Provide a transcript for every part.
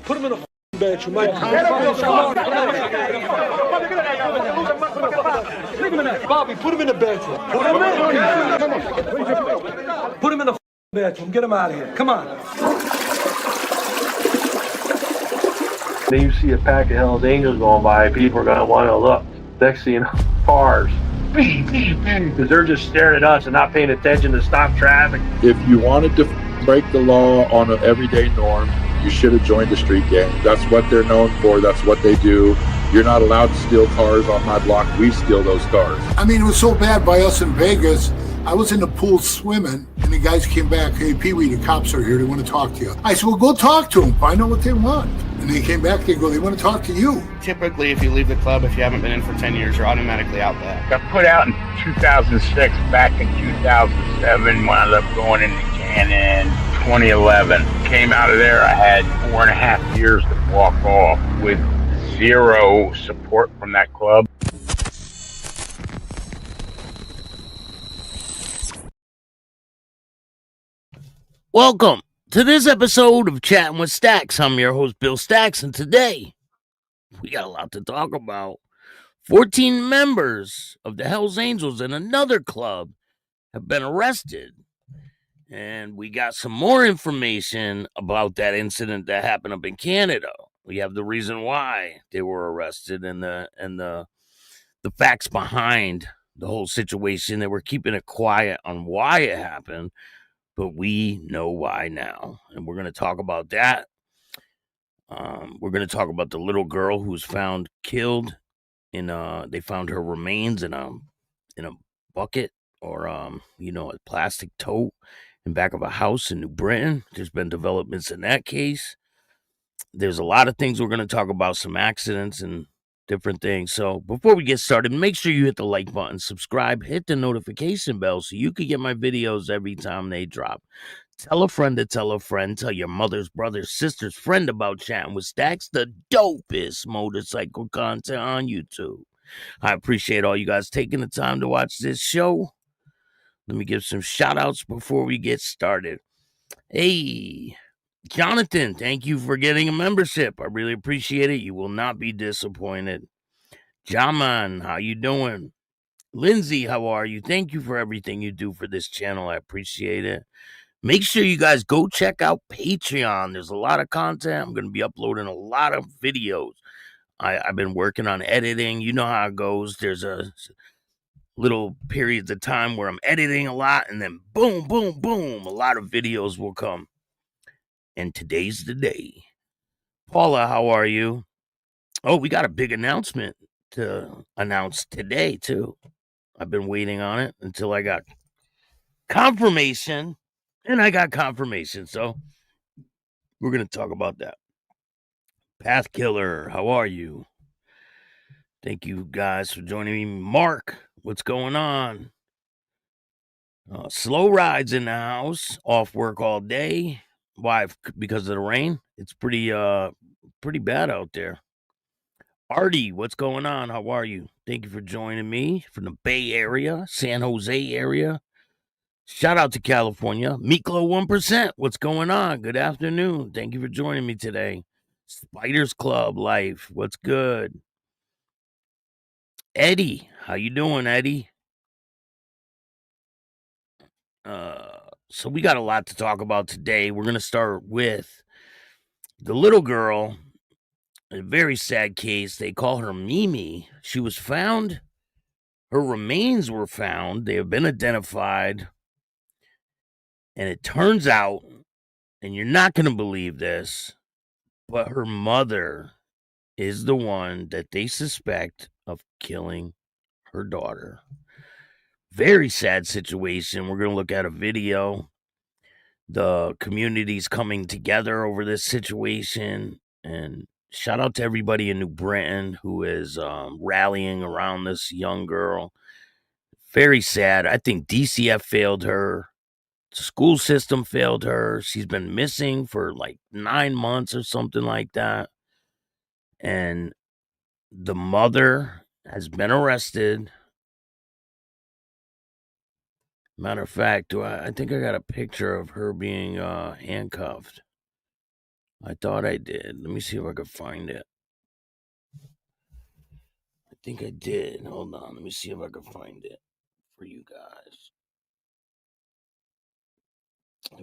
Put him in a bedroom. Bobby, put him in the bedroom. Put him in the bedroom. Get him out of here. Come on. Then you see a pack of Hell's Angels going by, people are going to want to look. Next thing you know, cars. Because they're just staring at us and not paying attention to stop traffic. If you wanted to break the law on an everyday norm, you should have joined the street gang. That's what they're known for. That's what they do. You're not allowed to steal cars on my block. We steal those cars. I mean, it was so bad by us in Vegas. I was in the pool swimming, and the guys came back. Hey, Pee-wee, the cops are here. They want to talk to you. I said, well, go talk to them. Find out what they want. And they came back. They go, they want to talk to you. Typically, if you leave the club, if you haven't been in for 10 years, you're automatically out back. Got put out in 2006. Back in 2007, wound up going into Cannon. 2011. Came out of there, I had 4.5 years to walk off with zero support from that club. Welcome to this episode of Chatting with Stacks. I'm your host, Bill Stacks, and today we got a lot to talk about. 14 members of the Hells Angels and another club have been arrested. And we got some more information about that incident that happened up in Canada. We have the reason why they were arrested and the facts behind the whole situation. They were keeping it quiet on why it happened, but we know why now. And we're going to talk about that. We're going to talk about the little girl who was found killed they found her remains in a bucket or a plastic tote in back of a house in New Britain. There's been developments in that case. There's a lot of things we're going to talk about, some accidents and different things. So before we get started, make sure you hit the like button, subscribe, hit the notification bell so you can get my videos every time they drop. Tell a friend to tell a friend. Tell your mother's, brother's, sister's friend about Chatting with Stacks, the dopest motorcycle content on YouTube. I appreciate all you guys taking the time to watch this show. Let me give some shout outs before we get started. Hey, Jonathan, thank you for getting a membership. I really appreciate it. You will not be disappointed. Jaman, how you doing? Lindsay, how are you? Thank you for everything you do for this channel. I appreciate it. Make sure you guys go check out Patreon. There's a lot of content. I'm going to be uploading a lot of videos. I've been working on editing. You know how it goes. There's a little periods of time where I'm editing a lot, and then boom, boom, boom, a lot of videos will come. And today's the day. Paula, how are you? Oh, we got a big announcement to announce today, too. I've been waiting on it until I got confirmation, and I got confirmation, so we're going to talk about that. Path Killer, how are you? Thank you guys for joining me. Mark, what's going on? Slow Rides in the house, off work all day. Why? Because of the rain? It's pretty bad out there. Artie, what's going on? How are you? Thank you for joining me from the Bay Area, San Jose area. Shout out to California. Miklo 1%, what's going on? Good afternoon. Thank you for joining me today. Spiders Club Life, what's good? Eddie, how you doing, Eddie? So we got a lot to talk about today. We're going to start with the little girl, a very sad case. They call her Mimi. She was found. Her remains were found. They have been identified. And it turns out, and you're not going to believe this, but her mother is the one that they suspect of killing her daughter. Very sad situation. We're going to look at a video. The community's coming together over this situation. And shout out to everybody in New Britain who is rallying around this young girl. Very sad. I think DCF failed her. The school system failed her. She's been missing for like 9 months or something like that. And the mother has been arrested. Matter of fact, I think I got a picture of her being handcuffed. I thought I did. Let me see if I could find it. I think I did. Hold on. Let me see if I can find it for you guys.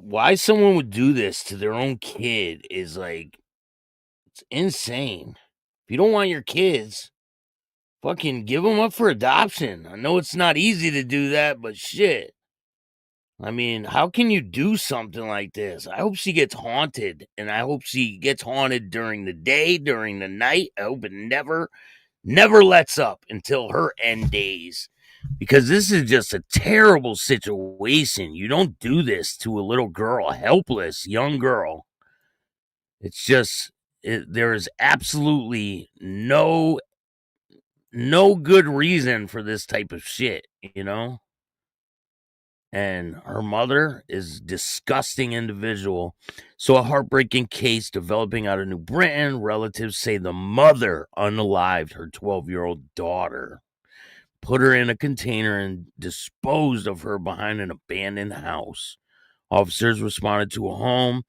Why someone would do this to their own kid is like, it's insane. If you don't want your kids, fucking give them up for adoption. I know it's not easy to do that, but shit. I mean, how can you do something like this? I hope she gets haunted, and I hope she gets haunted during the day, during the night. I hope it never lets up until her end days, because this is just a terrible situation. You don't do this to a little girl, a helpless young girl. It's just, there is absolutely no good reason for this type of shit, you know? And her mother is a disgusting individual. So a heartbreaking case developing out of New Britain. Relatives say the mother unalived her 12-year-old daughter, put her in a container, and disposed of her behind an abandoned house. Officers responded to a home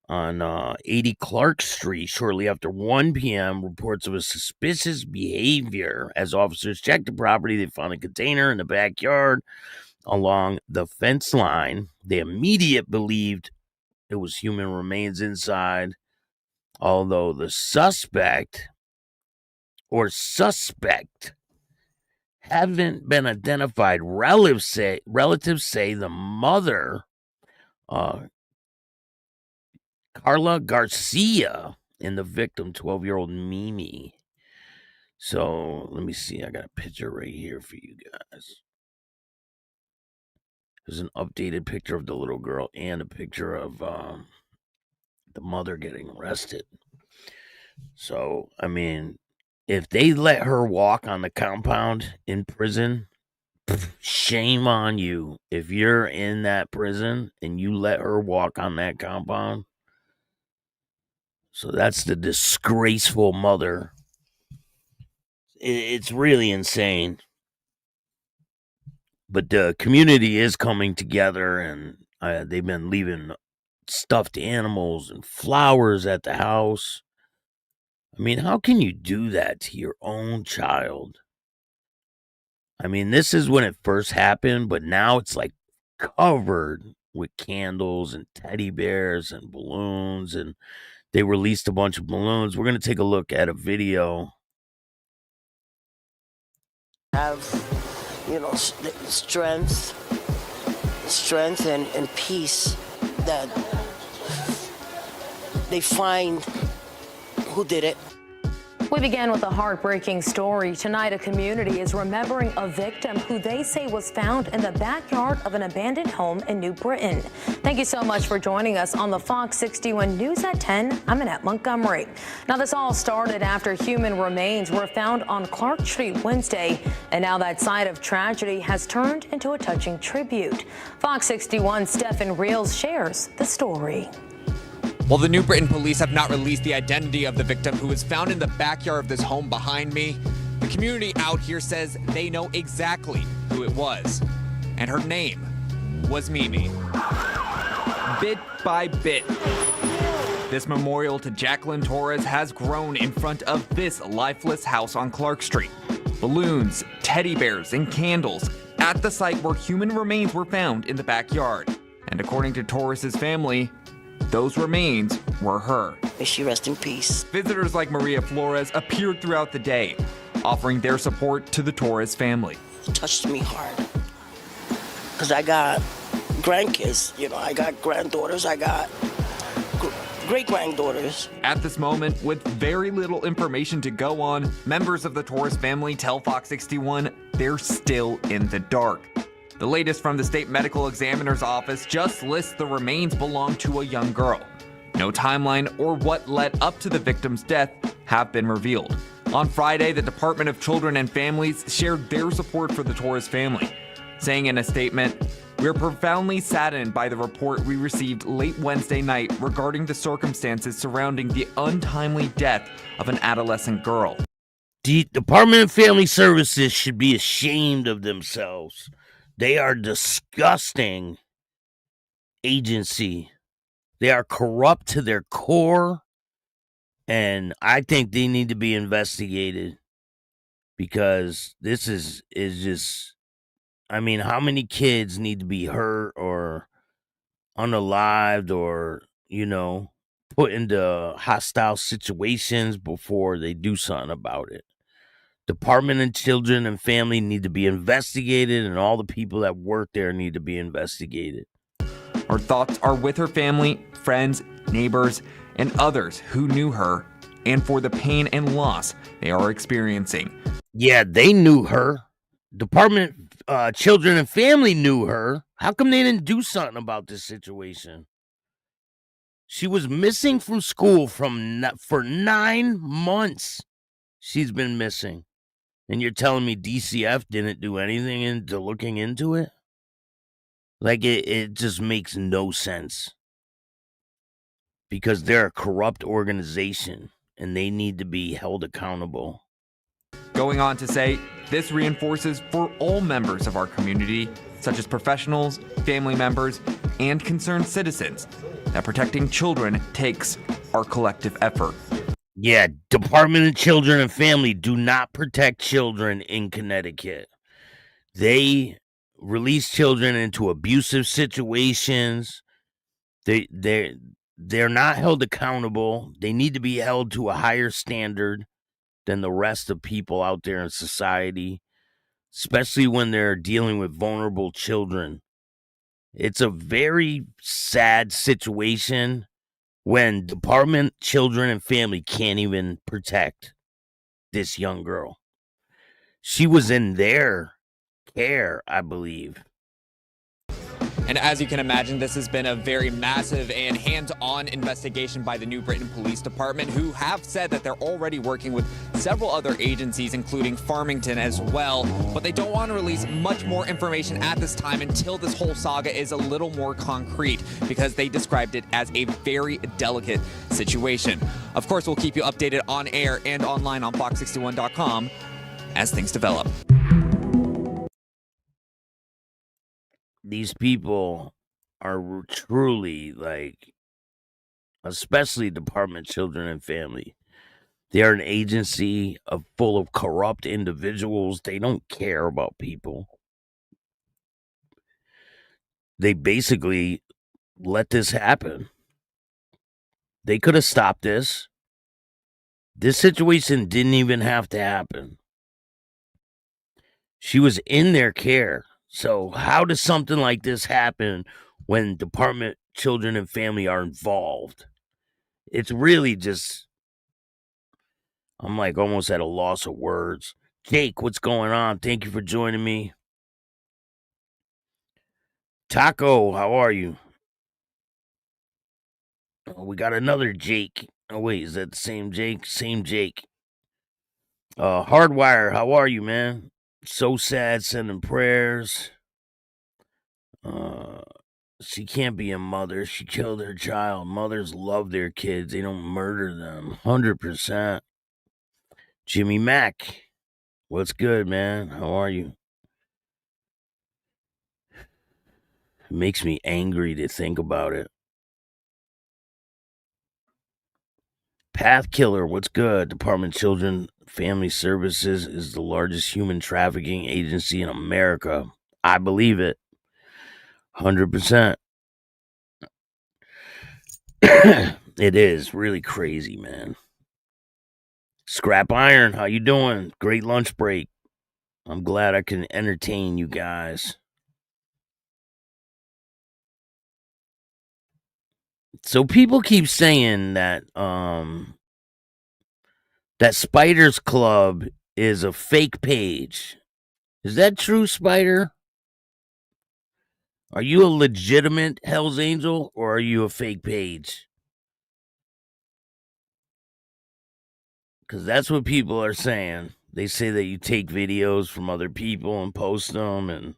on 80 Clark Street shortly after 1 p.m. Reports of a suspicious behavior. As officers checked the property, they found a container in the backyard along the fence line. They immediately believed it was human remains inside, although the suspect haven't been identified. Relatives say the mother, Carla Garcia, and the victim, 12-year-old Mimi. So let me see. I got a picture right here for you guys. There's an updated picture of the little girl and a picture of the mother getting arrested. So, I mean, if they let her walk on the compound in prison, shame on you. If you're in that prison and you let her walk on that compound. So that's the disgraceful mother. It's really insane. But the community is coming together, and they've been leaving stuffed animals and flowers at the house. I mean, how can you do that to your own child? I mean, this is when it first happened, but now it's like covered with candles and teddy bears and balloons, and they released a bunch of balloons. We're going to take a look at a video. Have, strength and peace that they find who did it. We begin with a heartbreaking story. Tonight, a community is remembering a victim who they say was found in the backyard of an abandoned home in New Britain. Thank you so much for joining us on the Fox 61 News at 10. I'm Annette Montgomery. Now, this all started after human remains were found on Clark Street Wednesday, and now that site of tragedy has turned into a touching tribute. Fox 61's Stephen Reels shares the story. Well, the New Britain police have not released the identity of the victim who was found in the backyard of this home behind me. The community out here says they know exactly who it was, and her name was Mimi. Bit by bit, this memorial to Jacqueline Torres has grown in front of this lifeless house on Clark Street. Balloons, teddy bears, and candles at the site where human remains were found in the backyard. And according to Torres's family, those remains were her. May she rest in peace. Visitors like Maria Flores appeared throughout the day, offering their support to the Torres family. It touched me hard. Because I got grandkids, I got granddaughters, I got great-granddaughters. At this moment, with very little information to go on, members of the Torres family tell Fox 61 they're still in the dark. The latest from the state medical examiner's office just lists the remains belong to a young girl. No timeline or what led up to the victim's death have been revealed. On Friday, the Department of Children and Families shared their support for the Torres family, saying in a statement, "We're profoundly saddened by the report we received late Wednesday night regarding the circumstances surrounding the untimely death of an adolescent girl." The Department of Family Services should be ashamed of themselves. They are disgusting agency. They are corrupt to their core, and I think they need to be investigated because this is just, I mean, how many kids need to be hurt or unalived or, put into hostile situations before they do something about it? Department of Children and Family need to be investigated, and all the people that work there need to be investigated. Our thoughts are with her family, friends, neighbors, and others who knew her, and for the pain and loss they are experiencing. Yeah, they knew her. Department Children and Family knew her. How come they didn't do something about this situation? She was missing from school for 9 months. She's been missing. And you're telling me DCF didn't do anything into looking into it? Like, it just makes no sense. Because they're a corrupt organization, and they need to be held accountable. Going on to say, this reinforces for all members of our community, such as professionals, family members, and concerned citizens, that protecting children takes our collective effort. Yeah, Department of Children and Family do not protect children in Connecticut. They release children into abusive situations. They're not held accountable. They need to be held to a higher standard than the rest of people out there in society, especially when they're dealing with vulnerable children. It's a very sad situation when Department Children and Family can't even protect this young girl. She was in their care, I believe. And as you can imagine, this has been a very massive and hands-on investigation by the New Britain Police Department, who have said that they're already working with several other agencies, including Farmington as well. But they don't want to release much more information at this time until this whole saga is a little more concrete, because they described it as a very delicate situation. Of course, we'll keep you updated on air and online on Fox61.com as things develop. These people are truly, like, especially Department of Children and Family. They are an agency full of corrupt individuals. They don't care about people. They basically let this happen. They could have stopped this. This situation didn't even have to happen. She was in their care. So how does something like this happen when Department Children and Family are involved? It's really just, I'm like almost at a loss of words. Jake, what's going on? Thank you for joining me. Taco, how are you? Oh, we got another Jake. Oh, wait, is that the same Jake? Same Jake. Hardwire, how are you, man? So sad, sending prayers. She can't be a mother. She killed her child. Mothers love their kids. They don't murder them. 100%. Jimmy Mack, what's good, man? How are you? It makes me angry to think about it. Path Killer, what's good? Department of Children Family Services is the largest human trafficking agency in America. I believe it. 100%. It is really crazy, man. Scrap Iron, how you doing? Great lunch break. I'm glad I can entertain you guys. So people keep saying that that Spider's Club is a fake page. Is that true, Spider? Are you a legitimate Hell's Angel or are you a fake page? Because that's what people are saying. They say that you take videos from other people and post them, and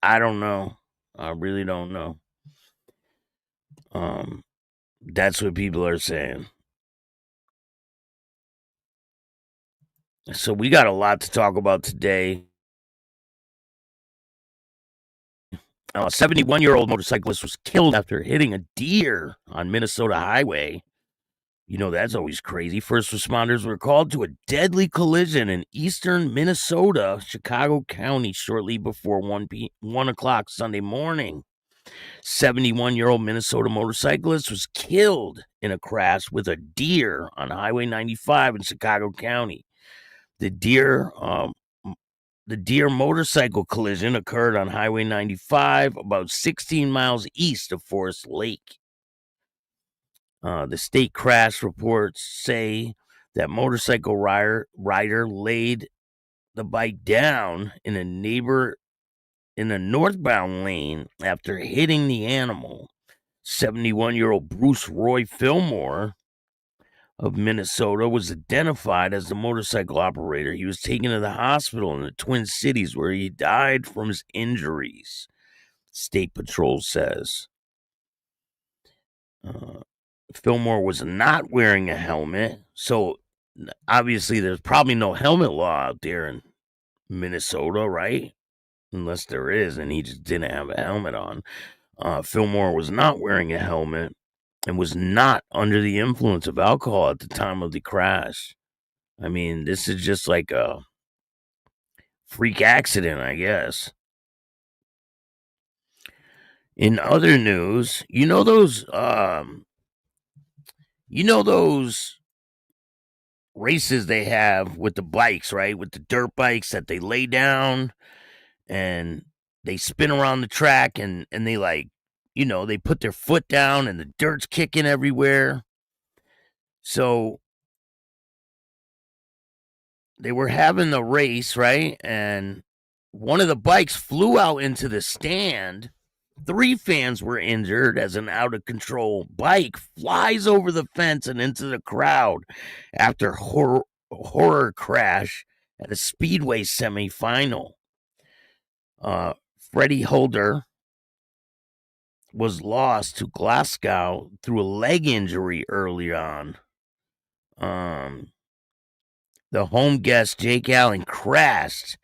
I don't know. I really don't know. That's what people are saying. So we got a lot to talk about today. A 71-year-old motorcyclist was killed after hitting a deer on Minnesota highway. You know, that's always crazy. First responders were called to a deadly collision in eastern Minnesota, Chicago County, shortly before 1 o'clock Sunday morning. 71-year-old Minnesota motorcyclist was killed in a crash with a deer on Highway 95 in Chicago County. The deer motorcycle collision occurred on Highway 95, about 16 miles east of Forest Lake. The state crash reports say that motorcycle rider laid the bike down in a northbound lane after hitting the animal. 71-year-old Bruce Roy Fillmore of Minnesota was identified as the motorcycle operator. He was taken to the hospital in the Twin Cities where he died from his injuries, State Patrol says. Fillmore was not wearing a helmet, so obviously there's probably no helmet law out there in Minnesota, right? Unless there is, and he just didn't have a helmet on. Fillmore was not wearing a helmet and was not under the influence of alcohol at the time of the crash. I mean, this is just like a freak accident, I guess. In other news, you know those races they have with the bikes, right? With the dirt bikes that they lay down and they spin around the track and they they put their foot down and the dirt's kicking everywhere. So they were having the race, right? And one of the bikes flew out into the stand. 3 fans were injured as an out-of-control bike flies over the fence and into the crowd after horror crash at a Speedway semifinal. Freddie Holder was lost to Glasgow through a leg injury early on. The home guest, Jake Allen, crashed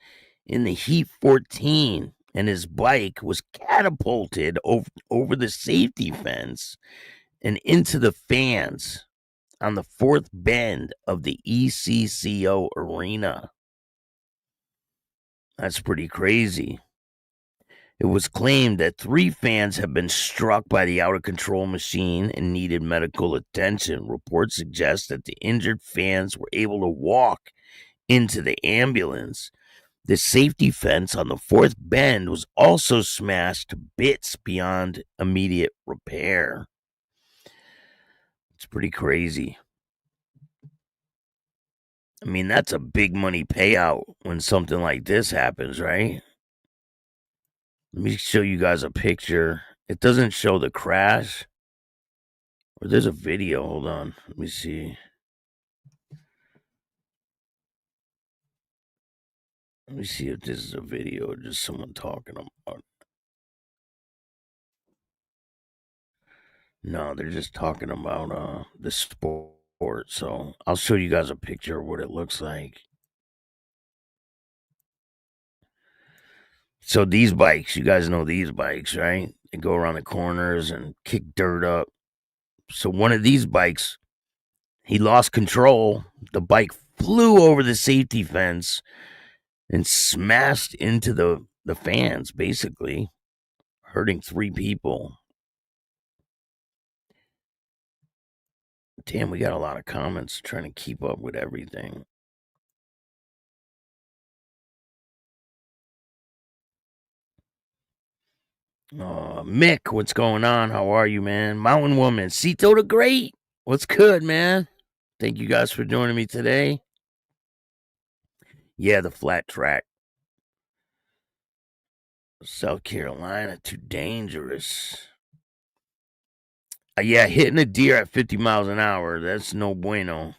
in the Heat 14, and his bike was catapulted over the safety fence and into the fans on the fourth bend of the ECCO arena. That's pretty crazy. It was claimed that 3 fans had been struck by the out-of-control machine and needed medical attention. Reports suggest that the injured fans were able to walk into the ambulance. The safety fence on the fourth bend was also smashed to bits beyond immediate repair. It's pretty crazy. I mean, that's a big money payout when something like this happens, right? Let me show you guys a picture. It doesn't show the crash. Or there's a video. Hold on. Let me see. Let me see if this is a video or just someone talking about. No, they're just talking about the sport. So I'll show you guys a picture of what it looks like. So these bikes, you guys know these bikes, right? They go around the corners and kick dirt up. So one of these bikes, he lost control. The bike flew over the safety fence and smashed into the fans, basically, hurting 3 people. Damn, we got a lot of comments trying to keep up with everything. Mick, what's going on? How are you, man? Mountain Woman, Cito the Great, what's good, man? Thank you guys for joining me today. Yeah, the flat track. South Carolina, too dangerous. Yeah, hitting a deer at 50 miles an hour, that's no bueno.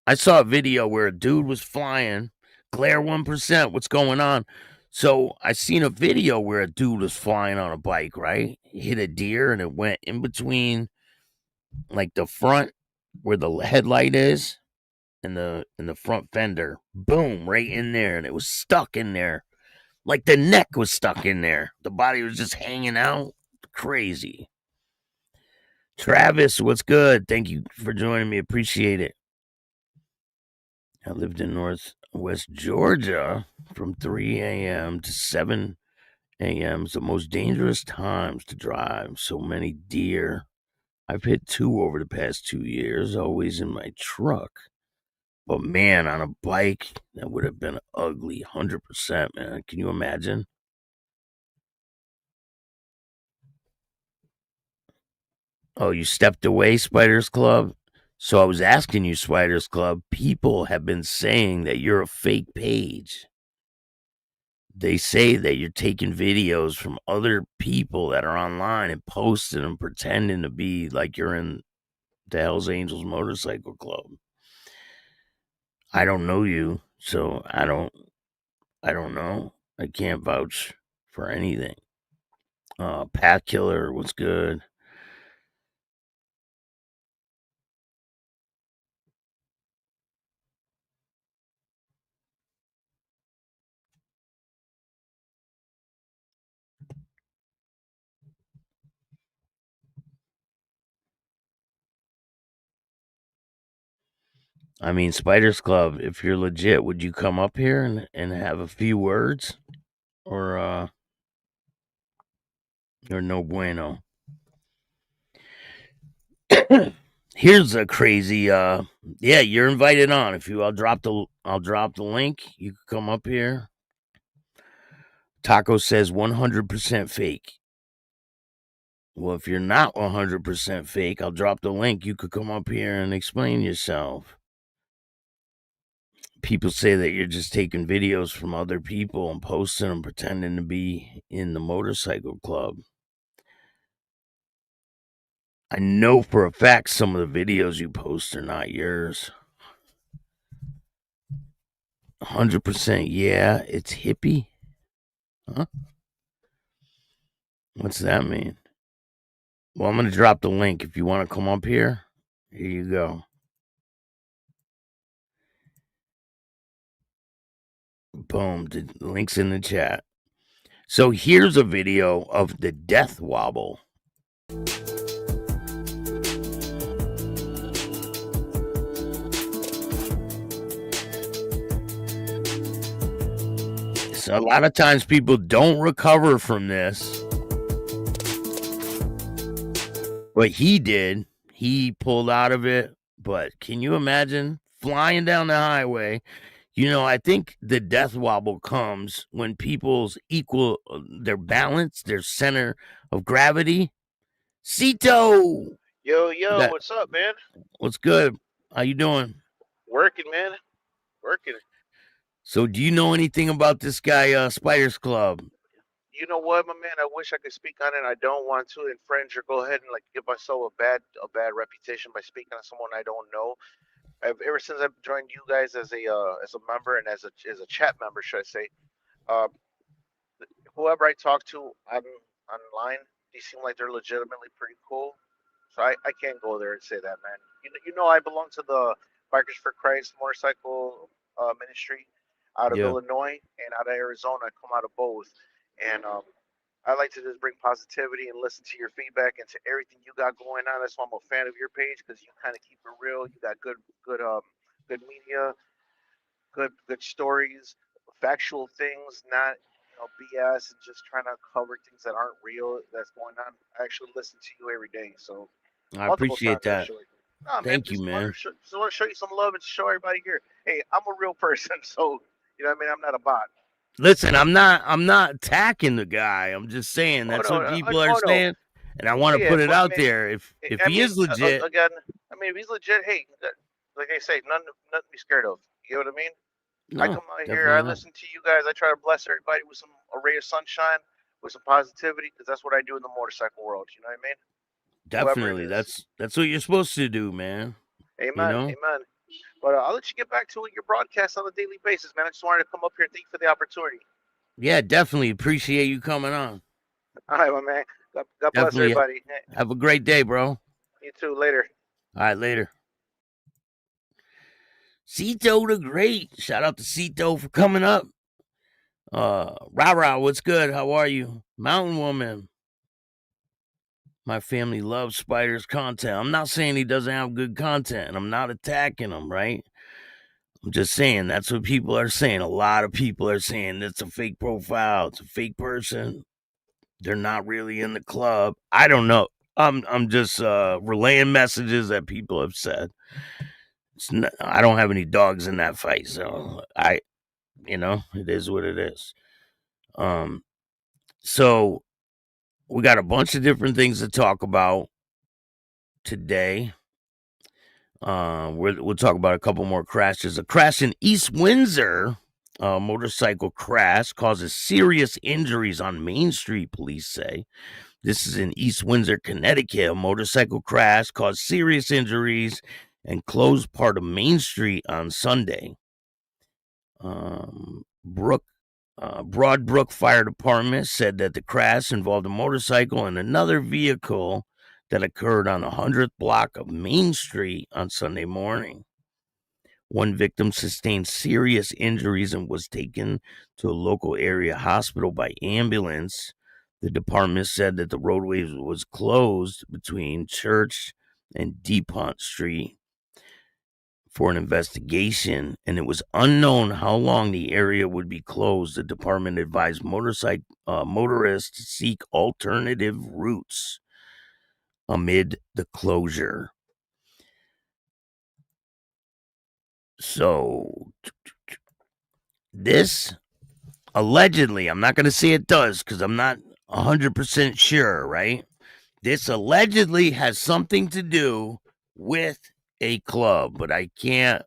I saw a video where a dude was flying. Glare 1%, what's going on? So I seen a video where a dude was flying on a bike, right? He hit a deer and it went in between like the front where the headlight is and the front fender. Boom, right in there. And it was stuck in there. Like the neck was stuck in there. The body was just hanging out. Crazy. Travis, what's good? Thank you for joining me. Appreciate it. I lived in Northwest Georgia from 3 a.m. to 7 a.m. is the most dangerous times to drive. So many deer. I've hit 2 over the past 2 years, always in my truck. But man, on a bike, that would have been ugly, 100%, man. Can you imagine? Oh, you stepped away, Spiders Club? So I was asking you, Spiders Club, people have been saying that you're a fake page. They say that you're taking videos from other people that are online and posting them, pretending to be like you're in the Hells Angels Motorcycle Club. I don't know you, so I don't know. I can't vouch for anything. Pat Killer was good. I mean, Spiders Club, if you're legit, would you come up here and have a few words? Or no bueno? Here's a crazy yeah, you're invited on. I'll drop the link. You can come up here. Taco says 100% fake. Well, if you're not 100% fake, I'll drop the link. You could come up here and explain yourself. People say that you're just taking videos from other people and posting them, pretending to be in the motorcycle club. I know for a fact some of the videos you post are not yours. 100%, yeah, it's hippie. Huh? What's that mean? Well, I'm going to drop the link. If you want to come up here, here you go. Boom. The link's in the chat. So here's a video of the death wobble. So a lot of times people don't recover from this. But he did. He pulled out of it. But can you imagine flying down the highway? You know, I think the death wobble comes when people's equal their balance, their center of gravity. Cito! Yo, what's up, man? What's good? How you doing? Working, man. Working. So do you know anything about this guy, Spiders Club? You know what, my man? I wish I could speak on it. I don't want to infringe or go ahead and like give myself a bad reputation by speaking on someone I don't know. Ever since I've joined you guys as a member and as a chat member, should I say, whoever I talk to online, they seem like they're legitimately pretty cool. So I can't go there and say that, man. You know I belong to the Bikers for Christ motorcycle ministry out of Illinois and out of Arizona. I come out of both, and I like to just bring positivity and listen to your feedback and to everything you got going on. That's why I'm a fan of your page, because you kind of keep it real. You got good media, good stories, factual things, not BS and just trying to cover things that aren't real that's going on. I actually listen to you every day, so I appreciate that. Nah, Thank you, man. Just want to show you some love and show everybody here. Hey, I'm a real person, so you know what I mean. I'm not a bot. Listen, I'm not attacking the guy. I'm just saying that's what people are saying, and I want to put it out there. If he is legit, again, I mean, if he's legit, hey, like I say, nothing to be scared of. You know what I mean? No, I come out here, I listen to you guys. I try to bless everybody with a ray of sunshine, with some positivity, because that's what I do in the motorcycle world. You know what I mean? Definitely, that's what you're supposed to do, man. Amen, amen. But I'll let you get back to your broadcast on a daily basis, man. I just wanted to come up here and thank you for the opportunity. Yeah, definitely appreciate you coming on. All right, my man. God bless everybody. Have a great day, bro. You too. Later. All right, later. Cito the Great. Shout out to Cito for coming up. Rah, what's good? How are you? Mountain Woman. My family loves Spider's content. I'm not saying he doesn't have good content. I'm not attacking him, right? I'm just saying that's what people are saying. A lot of people are saying it's a fake profile. It's a fake person. They're not really in the club. I don't know. I'm just relaying messages that people have said. I don't have any dogs in that fight, so it is what it is. So we got a bunch of different things to talk about today. We'll talk about a couple more crashes. A crash in East Windsor, a motorcycle crash causes serious injuries on Main Street, police say. This is in East Windsor, Connecticut. A motorcycle crash caused serious injuries and closed part of Main Street on Sunday. Broadbrook Fire Department said that the crash involved a motorcycle and another vehicle that occurred on the 100th block of Main Street on Sunday morning. One victim sustained serious injuries and was taken to a local area hospital by ambulance. The department said that the roadway was closed between Church and DuPont Street for an investigation, and it was unknown how long the area would be closed. The department advised motorists to seek alternative routes amid the closure. So, this allegedly, I'm not going to say it does because I'm not 100% sure, right? This allegedly has something to do with a club, but I can't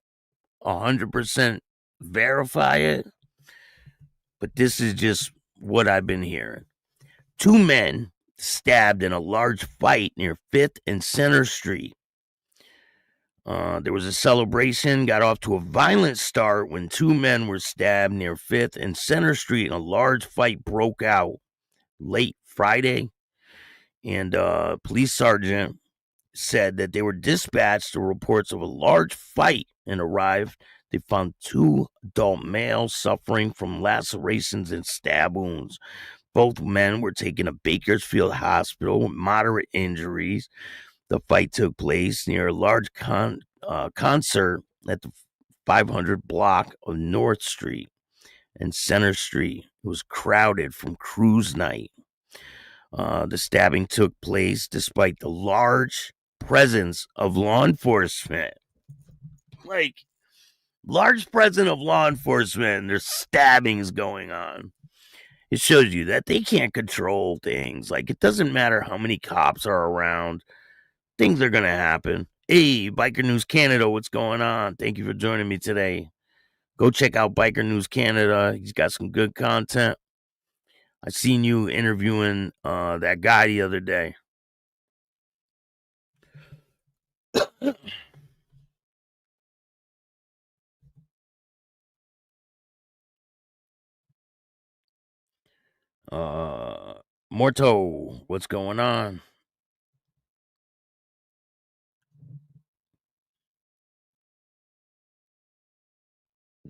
100% verify it. But this is just what I've been hearing. 2 men stabbed in a large fight near 5th and Center Street. There was a celebration, got off to a violent start when 2 men were stabbed near 5th and Center Street, and a large fight broke out late Friday. And police sergeant said that they were dispatched to reports of a large fight and arrived. They found 2 adult males suffering from lacerations and stab wounds. Both men were taken to Bakersfield Hospital with moderate injuries. The fight took place near a large concert at the 500 block of North Street and Center Street. It was crowded from cruise night. The stabbing took place despite the large presence of law enforcement. Like, large presence of law enforcement, there's stabbings going on. It shows you that they can't control things. Like, it doesn't matter how many cops are around. Things are going to happen. Hey, Biker News Canada, what's going on? Thank you for joining me today. Go check out Biker News Canada. He's got some good content. I seen you interviewing that guy the other day. Morto, what's going on?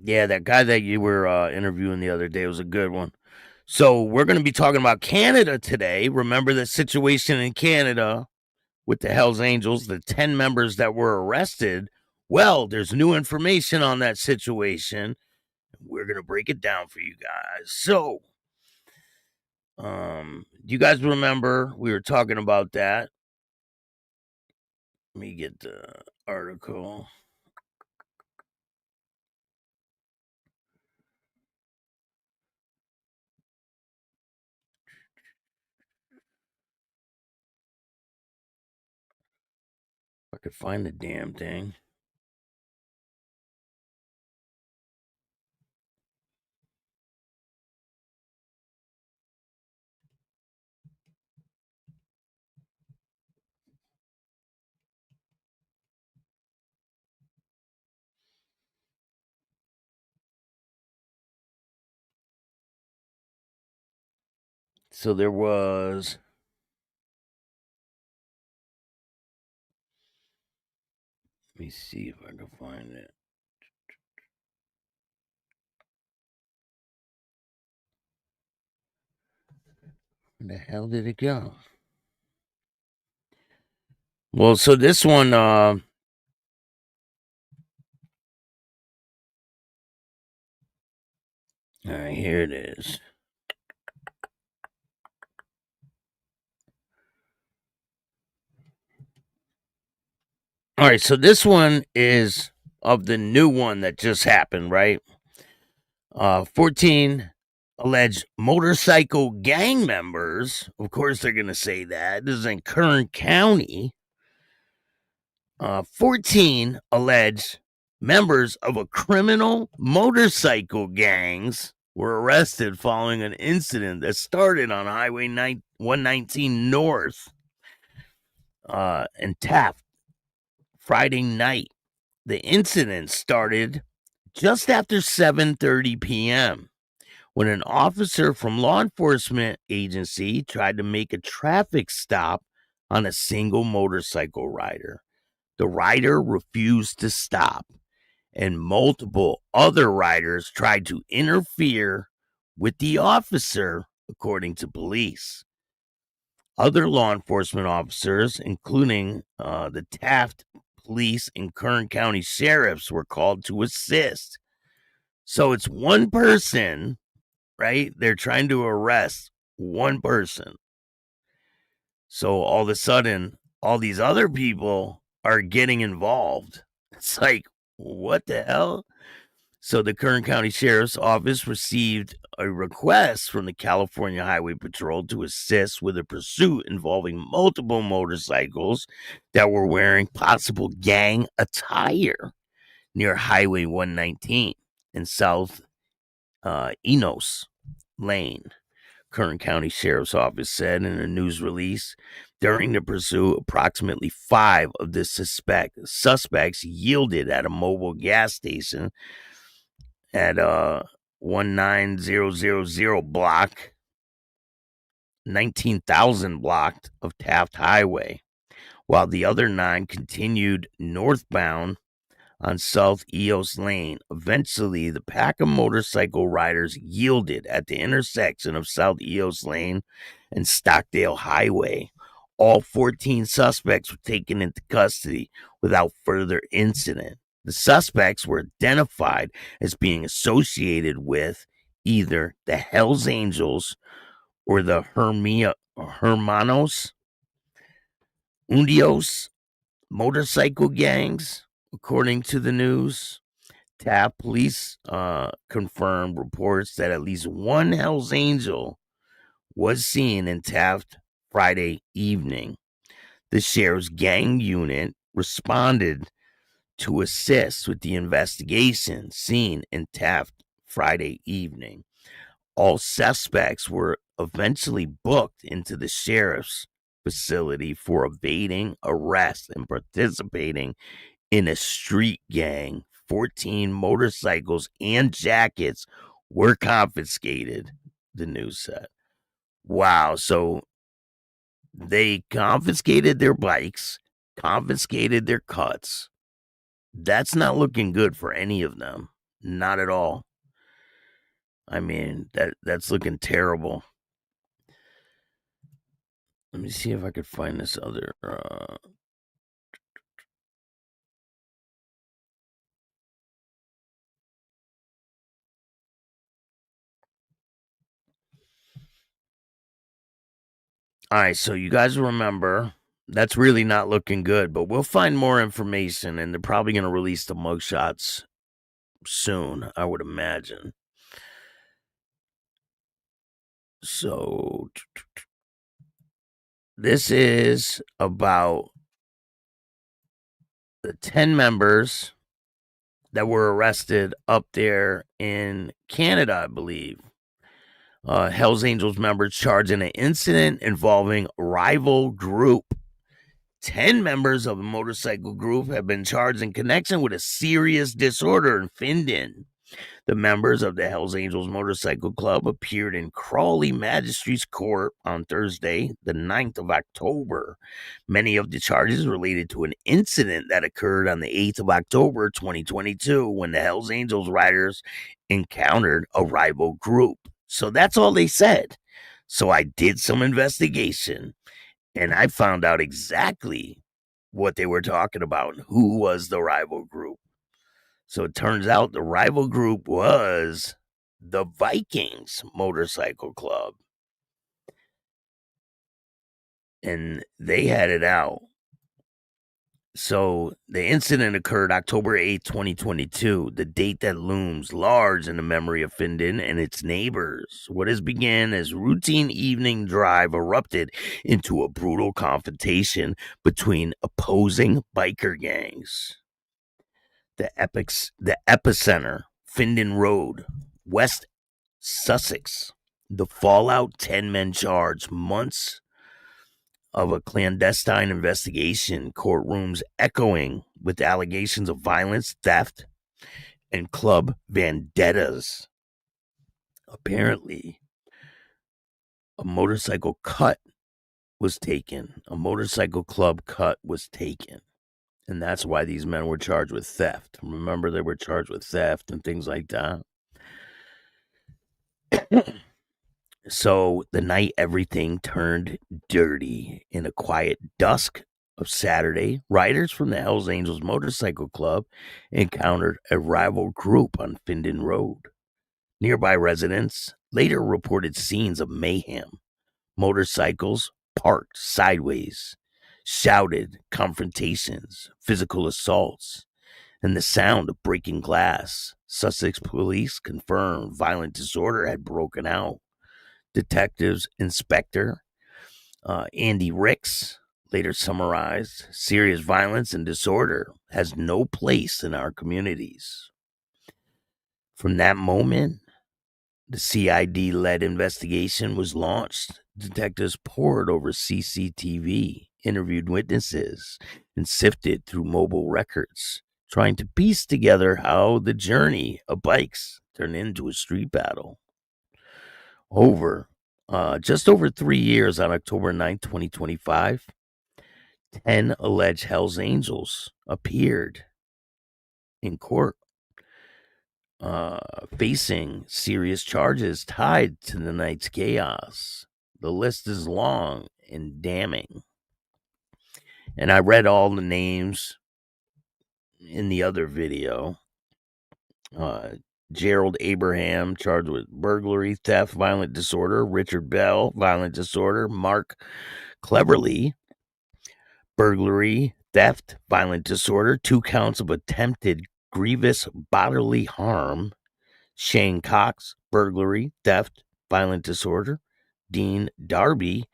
Yeah, that guy that you were interviewing the other day was a good one. So we're going to be talking about Canada today. Remember the situation in Canada with the Hells Angels, the 10 members that were arrested? Well, there's new information on that situation. We're going to break it down for you guys. So, do you guys remember we were talking about that? Let me get the article. If I could find the damn thing. So there was... Let me see if I can find it. Where the hell did it go? Well, so this one, all right, here it is. All right, so this one is of the new one that just happened, right? 14 alleged motorcycle gang members. Of course, they're going to say that. This is in Kern County. 14 alleged members of a criminal motorcycle gangs were arrested following an incident that started on Highway 119 North in Taft Friday night. The incident started just after 7:30 p.m. when an officer from law enforcement agency tried to make a traffic stop on a single motorcycle rider. The rider refused to stop, and multiple other riders tried to interfere with the officer, according to police. Other law enforcement officers, including the Taft police and Kern County sheriffs, were called to assist. So it's one person, right? They're trying to arrest one person. So all of a sudden, all these other people are getting involved. It's like, what the hell? So the Kern County Sheriff's Office received a request from the California Highway Patrol to assist with a pursuit involving multiple motorcycles that were wearing possible gang attire near Highway 119 in South Enos Lane. Kern County Sheriff's Office said in a news release. During the pursuit, approximately 5 of the suspects yielded at a mobile gas station at 19000 block, 19,000 block of Taft Highway, while the other 9 continued northbound on South Eos Lane. Eventually, the pack of motorcycle riders yielded at the intersection of South Eos Lane and Stockdale Highway. All 14 suspects were taken into custody without further incident. The suspects were identified as being associated with either the Hells Angels or the Hermanos Unidos motorcycle gangs, according to the news. Taft police confirmed reports that at least one Hells Angel was seen in Taft Friday evening. The sheriff's gang unit responded to assist with the investigation seen in Taft Friday evening. All suspects were eventually booked into the sheriff's facility for evading arrest and participating in a street gang. 14 motorcycles and jackets were confiscated, the news said. Wow, so they confiscated their bikes, confiscated their cuts. That's not looking good for any of them. Not at all. I mean, that's looking terrible. Let me see if I could find this other All right, so you guys remember that's really not looking good, but we'll find more information, and they're probably going to release the mugshots soon, I would imagine. So this is about the 10 members that were arrested up there in Canada, I believe. Hells Angels members charged in an incident involving rival group. 10 members of a motorcycle group have been charged in connection with a serious disorder in Finland. The members of the Hells Angels Motorcycle Club appeared in Crawley Magistrates Court on Thursday, the 9th of October. Many of the charges related to an incident that occurred on the 8th of October, 2022, when the Hells Angels riders encountered a rival group. So that's all they said. So I did some investigation, and I found out exactly what they were talking about and who was the rival group. So it turns out the rival group was the Vikings Motorcycle Club. And they had it out. So the incident occurred October 8th, 2022, the date that looms large in the memory of Findon and its neighbors. What has begun as routine evening drive erupted into a brutal confrontation between opposing biker gangs. The epicenter, Findon Road, West Sussex. The fallout, 10 men charged, months of a clandestine investigation, courtrooms echoing with allegations of violence, theft, and club vendettas. Apparently, a motorcycle cut was taken. A motorcycle club cut was taken. And that's why these men were charged with theft. Remember, they were charged with theft and things like that. So the night everything turned dirty, in a quiet dusk of Saturday, riders from the Hells Angels Motorcycle Club encountered a rival group on Findon Road. Nearby residents later reported scenes of mayhem, motorcycles parked sideways, shouted confrontations, physical assaults, and the sound of breaking glass. Sussex police confirmed violent disorder had broken out. Detectives Inspector Andy Ricks later summarized, serious violence and disorder has no place in our communities. From that moment, the CID-led investigation was launched. Detectives pored over CCTV, interviewed witnesses, and sifted through mobile records, trying to piece together how the journey of bikes turned into a street battle. Just over 3 years, on October 9th, 2025, 10 alleged Hells Angels appeared in court, facing serious charges tied to the night's chaos. The list is long and damning. And I read all the names in the other video. Gerald Abraham, charged with burglary, theft, violent disorder. Richard Bell, violent disorder. Mark Cleverly, burglary, theft, violent disorder. 2 counts of attempted grievous bodily harm. Shane Cox, burglary, theft, violent disorder. Dean Darby,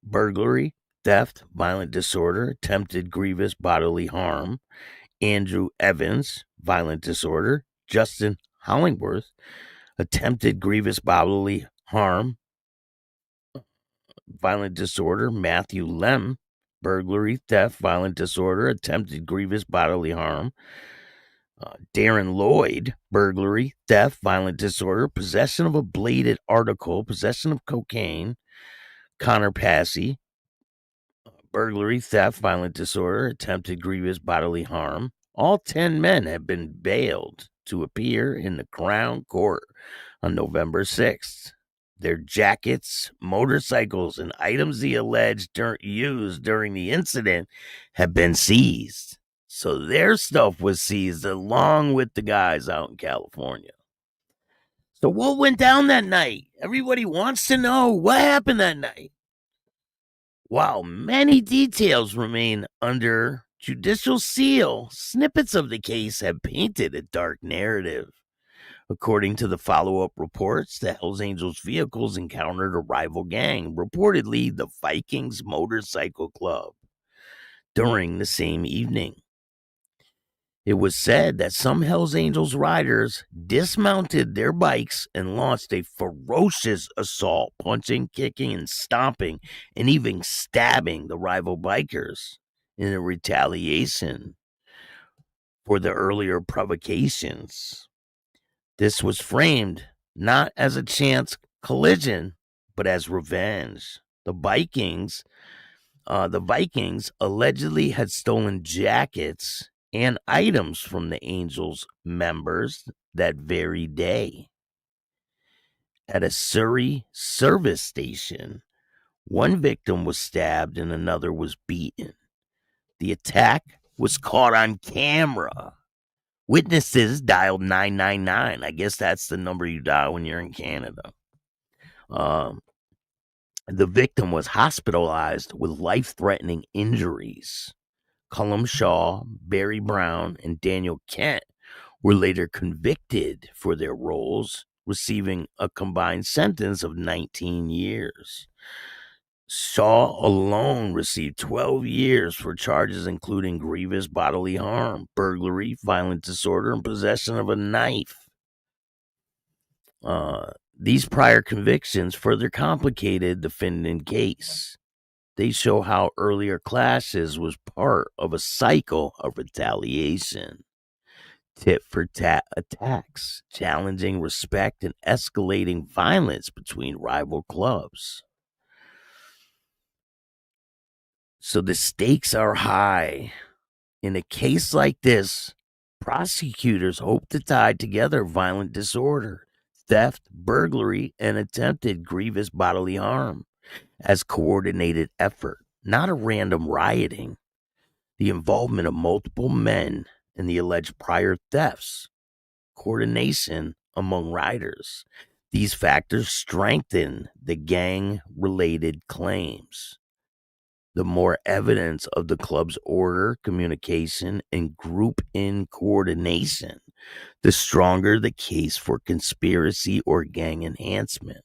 burglary, theft, violent disorder, attempted grievous bodily harm. Andrew Evans, violent disorder. Justin Hollingworth, attempted grievous bodily harm, violent disorder. Matthew Lem, burglary, theft, violent disorder, attempted grievous bodily harm. Darren Lloyd, burglary, theft, violent disorder, possession of a bladed article, possession of cocaine. Connor Passy, burglary, theft, violent disorder, attempted grievous bodily harm. All 10 men have been bailed to appear in the Crown Court on November 6th. Their jackets, motorcycles, and items they alleged used during the incident have been seized. So their stuff was seized along with the guys out in California. So what went down that night? Everybody wants to know what happened that night. While many details remain under judicial seal, snippets of the case have painted a dark narrative. According to the follow-up reports, the Hells Angels vehicles encountered a rival gang, reportedly the Vikings Motorcycle Club, during the same evening. It was said that some Hells Angels riders dismounted their bikes and launched a ferocious assault, punching, kicking, and stomping, and even stabbing the rival bikers in a retaliation for the earlier provocations. This was framed not as a chance collision, but as revenge. The Vikings allegedly had stolen jackets and items from the Angels members that very day. at a Surrey service station. One victim was stabbed and another was beaten. The attack was caught on camera. Witnesses dialed 999. I guess that's the number you dial when you're in Canada. The victim was hospitalized with life-threatening injuries. Cullum Shaw, Barry Brown, and Daniel Kent were later convicted for their roles, receiving a combined sentence of 19 years. Shaw alone received 12 years for charges including grievous bodily harm, burglary, violent disorder, and possession of a knife. These prior convictions further complicated the Findon case. They show how earlier clashes was part of a cycle of retaliation. Tit-for-tat attacks, challenging respect and escalating violence between rival clubs. So the stakes are high. In a case like this, prosecutors hope to tie together violent disorder, theft, burglary, and attempted grievous bodily harm as coordinated effort, not a random rioting. The involvement of multiple men in the alleged prior thefts, coordination among riders. These factors strengthen the gang-related claims. The more evidence of the club's order, communication, and group-in coordination, the stronger the case for conspiracy or gang enhancement.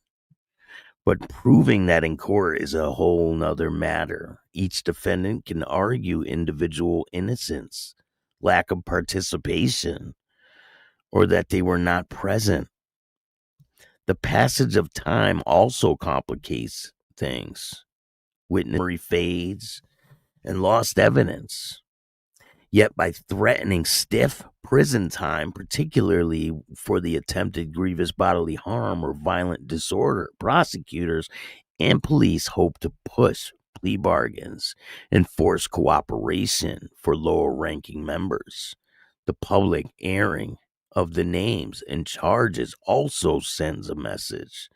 But proving that in court is a whole nother matter. Each defendant can argue individual innocence, lack of participation, or that they were not present. The passage of time also complicates things. Witness memory fades and lost evidence. Yet by threatening stiff prison time, particularly for the attempted grievous bodily harm or violent disorder, prosecutors and police hope to push plea bargains and force cooperation for lower-ranking members. The public airing of the names and charges also sends a message.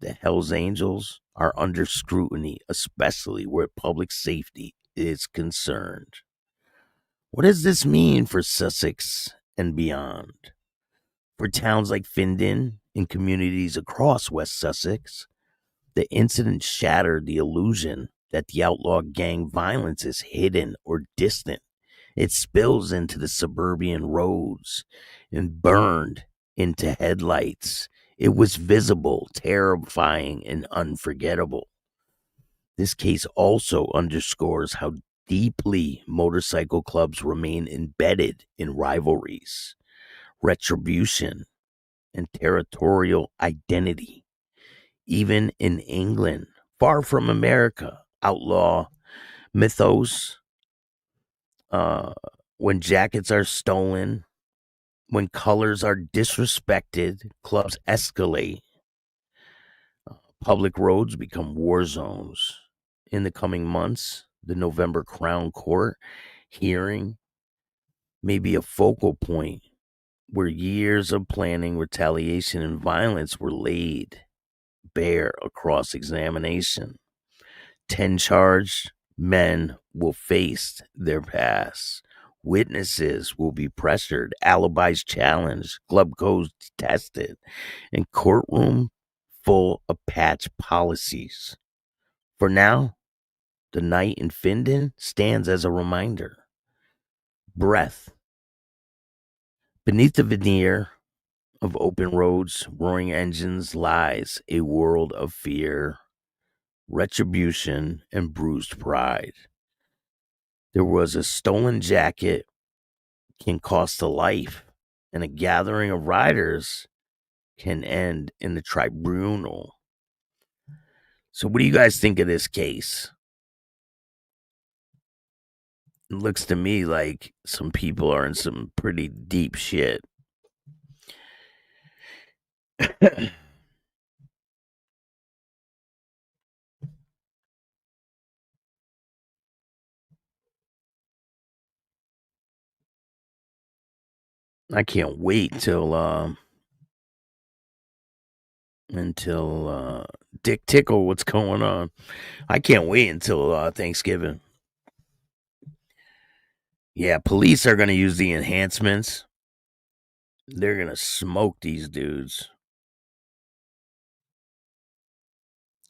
The Hells Angels are under scrutiny, especially where public safety is concerned. What does this mean for Sussex and beyond? For towns like Findon and communities across West Sussex, the incident shattered the illusion that the outlaw gang violence is hidden or distant. It spills into the suburban roads and burned into headlights. It was visible, terrifying, and unforgettable. This case also underscores how deeply motorcycle clubs remain embedded in rivalries, retribution, and territorial identity. Even in England, far from America, outlaw mythos, when jackets are stolen, when colors are disrespected, clubs escalate. Public roads become war zones. In the coming months, the November Crown Court hearing may be a focal point where years of planning, retaliation, and violence were laid bare across examination. 10 charged men will face their past. Witnesses will be pressured, alibis challenged, club codes tested, and courtroom full of patch policies. For now, the night in Findon stands as a reminder. Breath. Beneath the veneer of open roads, roaring engines lies a world of fear, retribution, and bruised pride. There was a stolen jacket can cost a life, and a gathering of riders can end in the tribunal. So what do you guys think of this case? It looks to me like some people are in some pretty deep shit. I can't wait till until Dick Tickle what's going on. I can't wait until Thanksgiving. Yeah, police are going to use the enhancements. They're going to smoke these dudes.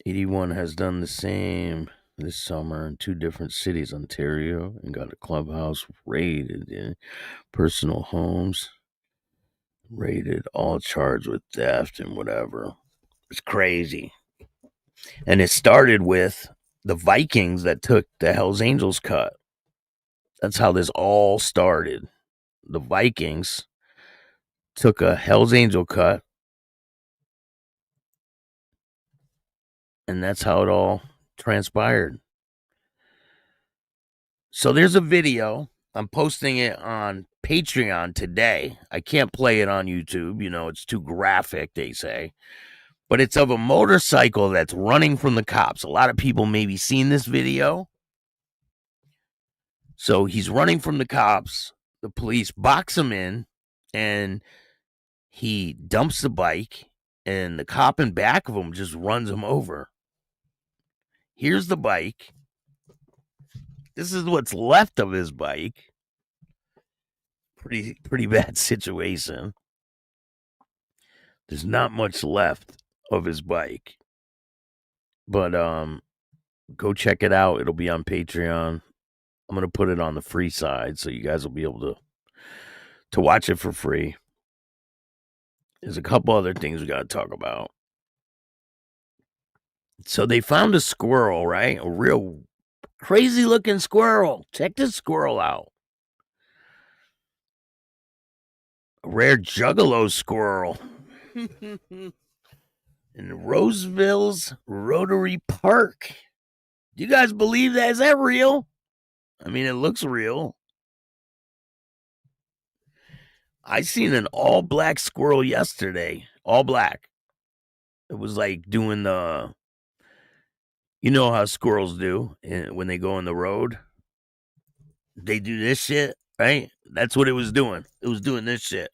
81 has done the same this summer in 2 different cities, Ontario, and got a clubhouse raided in personal homes. Raided, all charged with theft and whatever. It's crazy. And it started with the Vikings that took the Hells Angels cut. That's how this all started. The Vikings took a Hells Angel cut, and that's how it all transpired. So there's a video. I'm posting it on Patreon today. I can't play it on YouTube. You know, it's too graphic, they say. But it's of a motorcycle that's running from the cops. A lot of people maybe seen this video. So he's running from the cops. The police box him in, and he dumps the bike, and the cop in back of him just runs him over. Here's the bike. This is what's left of his bike. Pretty bad situation. There's not much left of his bike. But go check it out. It'll be on Patreon. I'm going to put it on the free side so you guys will be able to watch it for free. There's a couple other things we got to talk about. So they found a squirrel, right? A real crazy looking squirrel. Check this squirrel out. A rare juggalo squirrel. In Roseville's Rotary Park. Do you guys believe that? Is that real? I mean, it looks real. I seen an all black squirrel yesterday. All black. It was like doing the, you know how squirrels do when they go on the road? They do this shit, right? That's what it was doing. It was doing this shit.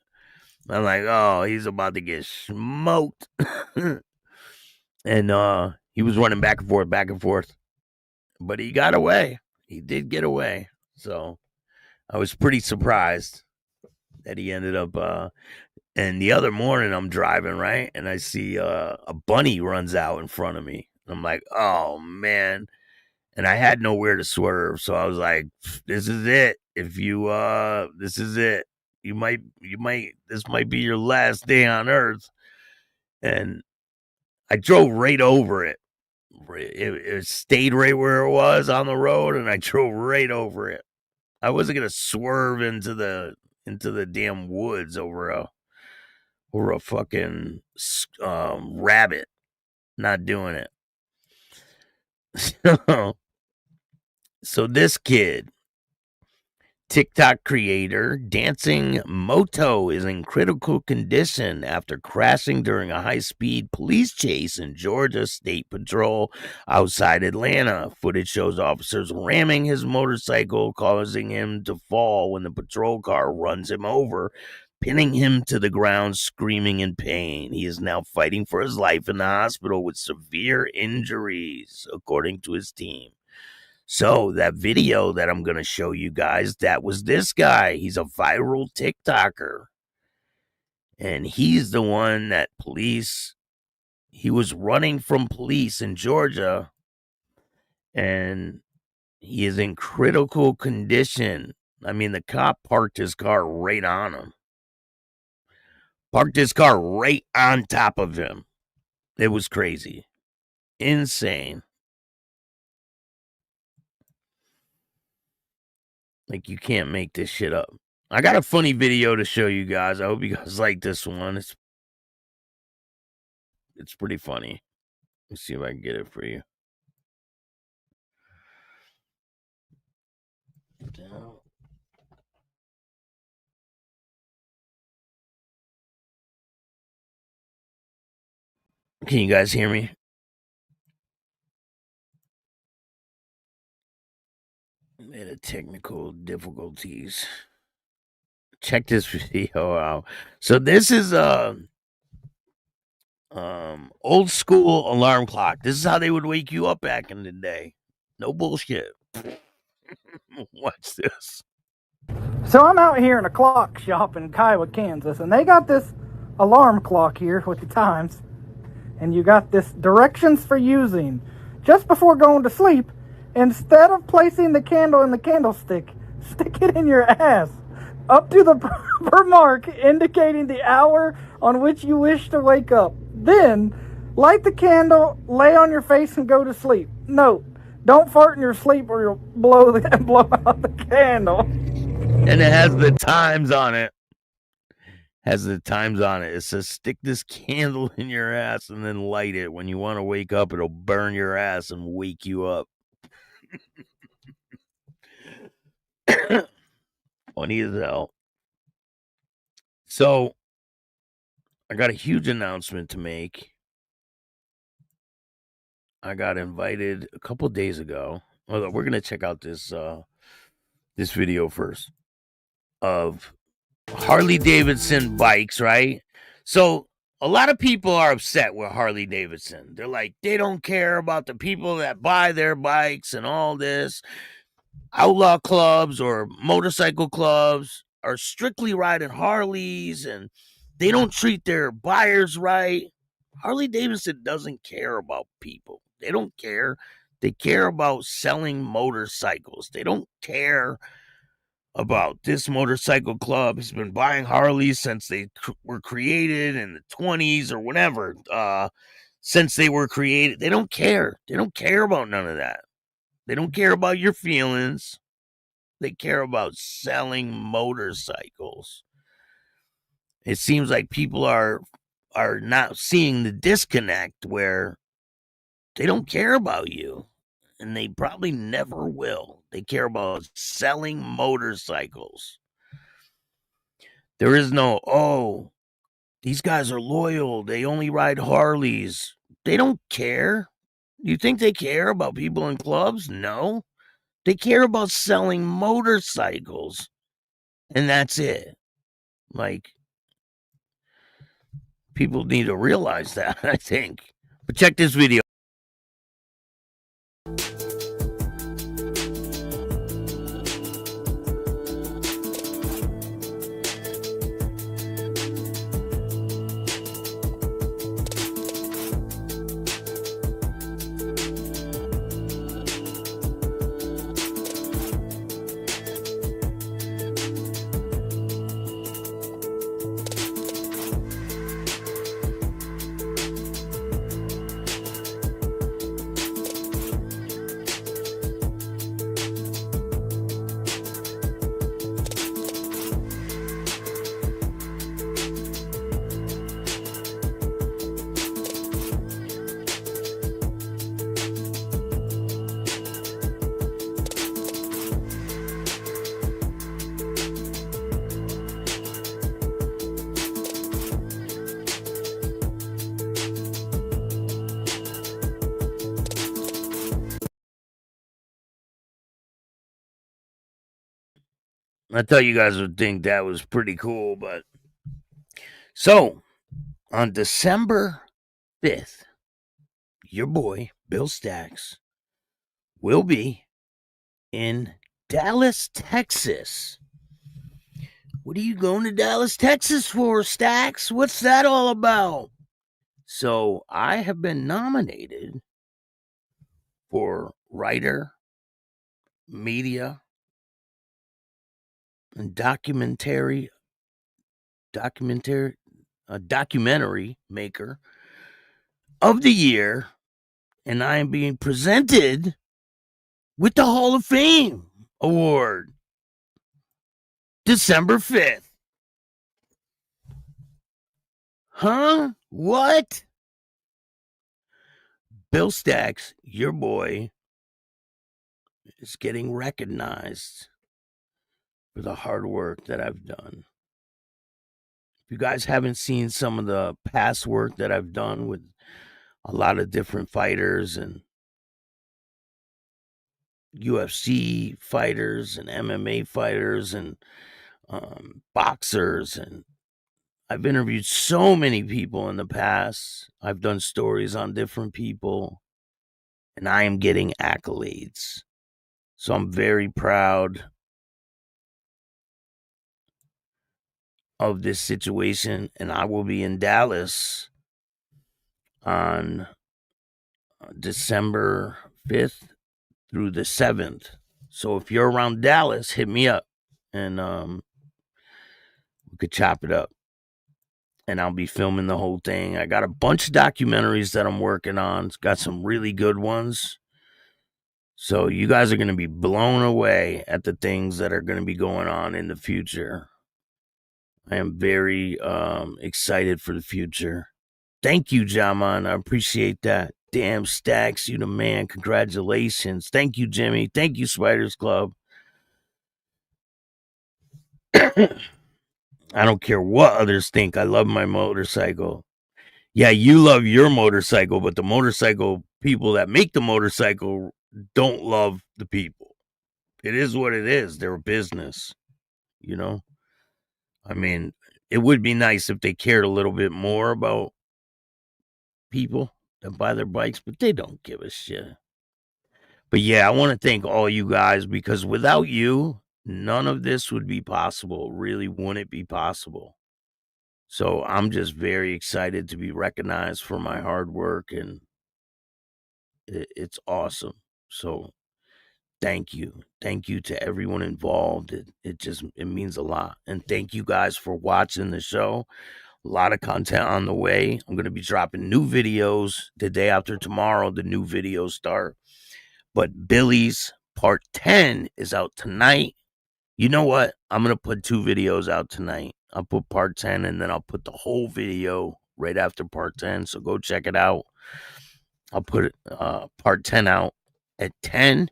I'm like, oh, he's about to get smoked. And he was running back and forth. But he got away. He did get away. So I was pretty surprised that he ended up. And the other morning I'm driving, right? And I see a bunny runs out in front of me. I'm like, oh, man. And I had nowhere to swerve. So I was like, this is it. This is it. This might be your last day on earth. And I drove right over it. It stayed right where it was on the road, and I drove right over it. I wasn't gonna swerve into the damn woods over a fucking rabbit. Not doing it. So this kid, TikTok creator Dancing Moto, is in critical condition after crashing during a high-speed police chase in Georgia State Patrol outside Atlanta. Footage shows officers ramming his motorcycle, causing him to fall when the patrol car runs him over, pinning him to the ground, screaming in pain. He is now fighting for his life in the hospital with severe injuries, according to his team. So that video that I'm going to show you guys, that was this guy. He's a viral TikToker. And he's the one that he was running from police in Georgia. And he is in critical condition. I mean, the cop parked his car right on him. Parked his car right on top of him. It was crazy. Insane. Like, you can't make this shit up. I got a funny video to show you guys. I hope you guys like this one. It's pretty funny. Let's see if I can get it for you. Can you guys hear me? The technical difficulties. Check this video out. So this is Old school alarm clock. This is how they would wake you up back in the day. No bullshit. Watch this. So I'm out here in a clock shop in Kiowa, Kansas, and they got this alarm clock here with the times, and you got this directions for using. Just before going to sleep, instead of placing the candle in the candlestick, stick it in your ass up to the proper mark indicating the hour on which you wish to wake up. Then light the candle, lay on your face, and go to sleep. Note, don't fart in your sleep or you'll blow out the candle. And it has the times on it. It says stick this candle in your ass and then light it. When you want to wake up, it'll burn your ass and wake you up. Funny as hell. So, I got a huge announcement to make. I got invited a couple days ago. Well, we're gonna check out this video first of Harley Davidson bikes, right? So a lot of people are upset with Harley Davidson. They're like, they don't care about the people that buy their bikes and all this. Outlaw clubs or motorcycle clubs are strictly riding Harleys and they don't treat their buyers right. Harley Davidson doesn't care about people. They don't care. They care about selling motorcycles. They don't care about this motorcycle club has been buying Harleys since they were created in the 20s or whatever. Since they were created, they don't care. They don't care about none of that. They don't care about your feelings. They care about selling motorcycles. It seems like people are not seeing the disconnect where they don't care about you. And they probably never will. They care about selling motorcycles. There is no, oh, these guys are loyal. They only ride Harleys. They don't care. You think they care about people in clubs? No. They care about selling motorcycles. And that's it. Like, people need to realize that, I think. But check this video. I thought you guys would think that was pretty cool, but so on December 5th, your boy Bill Stacks will be in Dallas, Texas. What are you going to Dallas, Texas for, Stacks? What's that all about? So I have been nominated for writer, media, and documentary maker of the year, and I am being presented with the Hall of Fame award December 5th. Huh? What? Bill Stacks, your boy, is getting recognized for the hard work that I've done. If you guys haven't seen some of the past work that I've done with a lot of different fighters and UFC fighters and MMA fighters and boxers, and I've interviewed so many people in the past. I've done stories on different people, and I am getting accolades. So I'm very proud of this situation, and I will be in Dallas on December 5th through the 7th. So if you're around Dallas, hit me up, and we could chop it up. And I'll be filming the whole thing. I got a bunch of documentaries that I'm working on. It's got some really good ones. So you guys are going to be blown away at the things that are going to be going on in the future. I am very excited for the future. Thank you, Jaman. I appreciate that. Damn, Stacks, you the man. Congratulations. Thank you, Jimmy. Thank you, Spiders Club. I don't care what others think. I love my motorcycle. Yeah, you love your motorcycle, but the motorcycle people that make the motorcycle don't love the people. It is what it is. They're a business, you know? I mean, it would be nice if they cared a little bit more about people that buy their bikes, but they don't give a shit. But yeah, I want to thank all you guys, because without you, none of this would be possible. It really wouldn't be possible. So I'm just very excited to be recognized for my hard work, and it's awesome. So thank you. Thank you to everyone involved. It means a lot. And thank you guys for watching the show. A lot of content on the way. I'm going to be dropping new videos the day after tomorrow. The new videos start. But Billy's part 10 is out tonight. You know what? I'm going to put 2 videos out tonight. I'll put part 10, and then I'll put the whole video right after part 10. So go check it out. I'll put part 10 out at 10.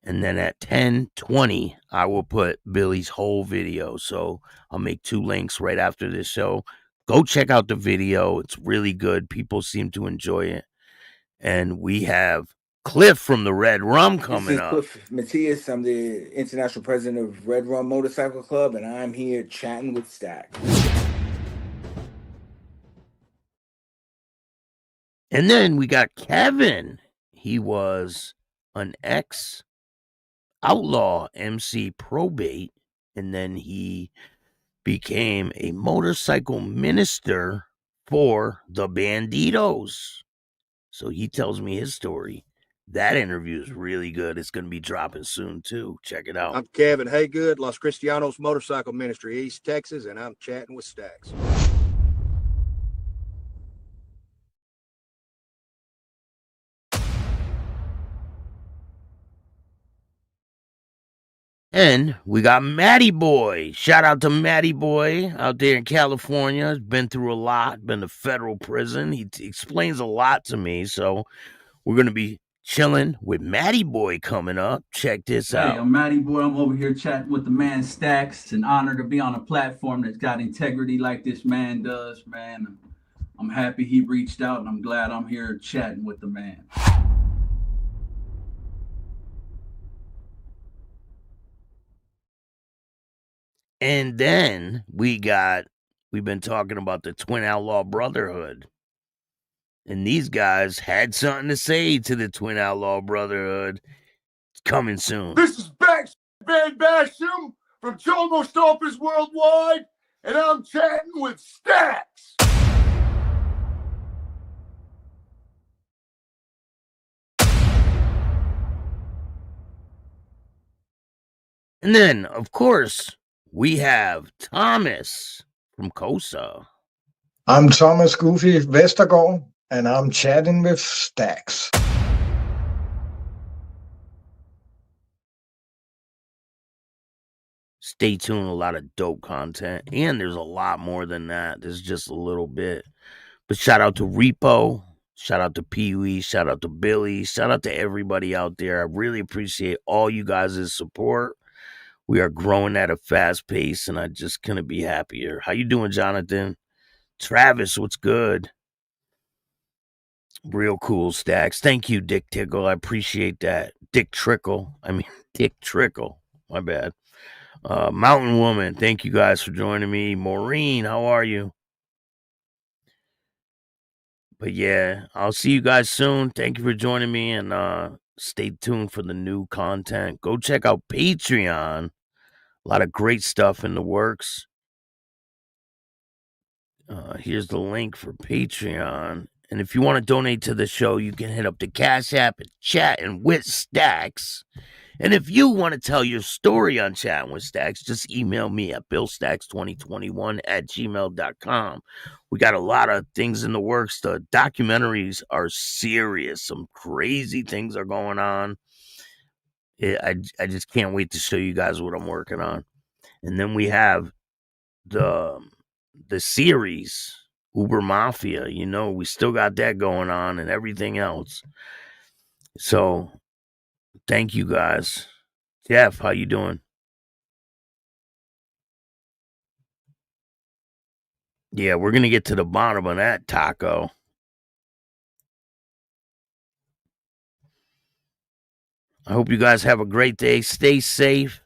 And then at 10:20, I will put Billy's whole video. So I'll make 2 links right after this show. Go check out the video. It's really good. People seem to enjoy it. And we have Cliff from the Red Rum coming up. This is Cliff Matias. I'm the international president of Red Rum Motorcycle Club, and I'm here chatting with Stack. And then we got Kevin. He was an ex-outlaw MC probate, and then he became a motorcycle minister for the Banditos. So he tells me his story. That interview is really good. It's going to be dropping soon, too. Check it out. I'm Kevin Haygood, Los Cristianos Motorcycle Ministry, East Texas, and I'm chatting with Stacks. And we got Matty Boy. Shout out to Matty Boy out there in California. He's been through a lot, been to federal prison. He explains a lot to me. So we're going to be chilling with Matty Boy coming up. Check this out. Hey, I'm Matty Boy. I'm over here chatting with the man Stacks. It's an honor to be on a platform that's got integrity like this man does, man. I'm happy he reached out, and I'm glad I'm here chatting with the man. And then we've been talking about the Twin Outlaw Brotherhood. And these guys had something to say to the Twin Outlaw Brotherhood. It's coming soon. This is Van Basham from Chomo Stompers Worldwide, and I'm chatting with Stacks. And then, of course, we have Thomas from COSA. I'm Thomas Goofy Vestergaard, and I'm chatting with Stacks. Stay tuned, a lot of dope content. And there's a lot more than that. There's just a little bit. But shout out to Repo. Shout out to Pee-wee. Shout out to Billy. Shout out to everybody out there. I really appreciate all you guys' support. We are growing at a fast pace, and I just couldn't be happier. How you doing, Jonathan? Travis, what's good? Real cool, Stacks. Thank you, Dick Tickle. I appreciate that. Dick Trickle. My bad. Mountain Woman, thank you guys for joining me. Maureen, how are you? But yeah, I'll see you guys soon. Thank you for joining me, and stay tuned for the new content. Go check out Patreon. A lot of great stuff in the works. Here's the link for Patreon. And if you want to donate to the show, you can hit up the Cash App and Chatting with Stacks. And if you want to tell your story on Chatting with Stacks, just email me at billstacks2021@gmail.com. We got a lot of things in the works. The documentaries are serious. Some crazy things are going on. I just can't wait to show you guys what I'm working on. And then we have the series, Uber Mafia. You know, we still got that going on and everything else. So thank you guys. Jeff, how you doing? Yeah, we're going to get to the bottom of that, Taco. I hope you guys have a great day. Stay safe.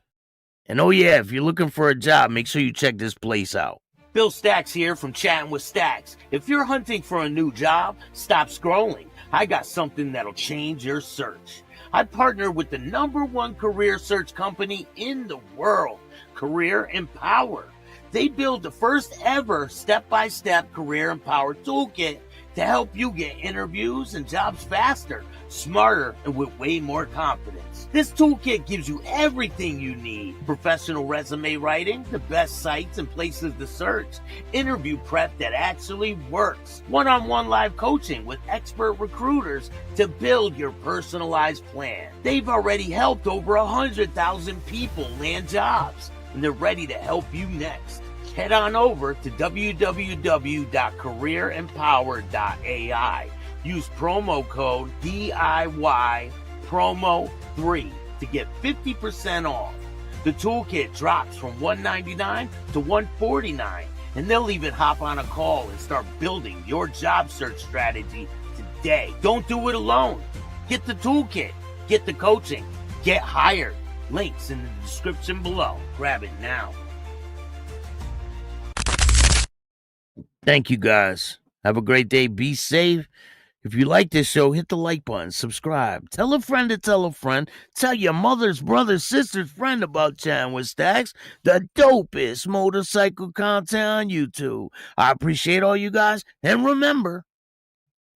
And oh yeah, if you're looking for a job, make sure you check this place out. Bill Stacks here from Chatting with Stacks. If you're hunting for a new job, stop scrolling. I got something that'll change your search. I partner with the #1 career search company in the world, Career Empower. They build the first ever step-by-step Career Empower toolkit to help you get interviews and jobs faster, smarter, and with way more confidence. This toolkit gives you everything you need: professional resume writing, the best sites and places to search, interview prep that actually works, one-on-one live coaching with expert recruiters to build your personalized plan. They've already helped over 100,000 people land jobs, and they're ready to help you next. Head on over to www.careerempower.ai. Use promo code DIY promo 3 to get 50% off. The toolkit drops from $199 to $149, and they'll even hop on a call and start building your job search strategy today. Don't do it alone. Get the toolkit, get the coaching, get hired. Links in the description below. Grab it now. Thank you guys. Have a great day. Be safe. If you like this show, hit the like button, subscribe, tell a friend to tell a friend, tell your mother's brother, sister's friend about Chatting with Stacks, the dopest motorcycle content on YouTube. I appreciate all you guys, and remember,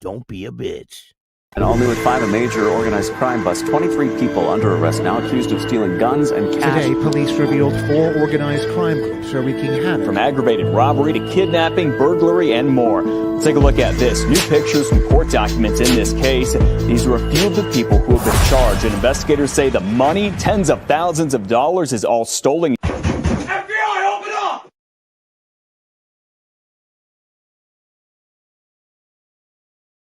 don't be a bitch. And all new at 5, a major organized crime bust. 23 people under arrest now accused of stealing guns and cash. Today, police revealed 4 organized crime groups are wreaking havoc. From aggravated robbery to kidnapping, burglary, and more. Let's take a look at this. New pictures from court documents in this case. These are a few of the people who have been charged. And investigators say the money, tens of thousands of dollars, is all stolen.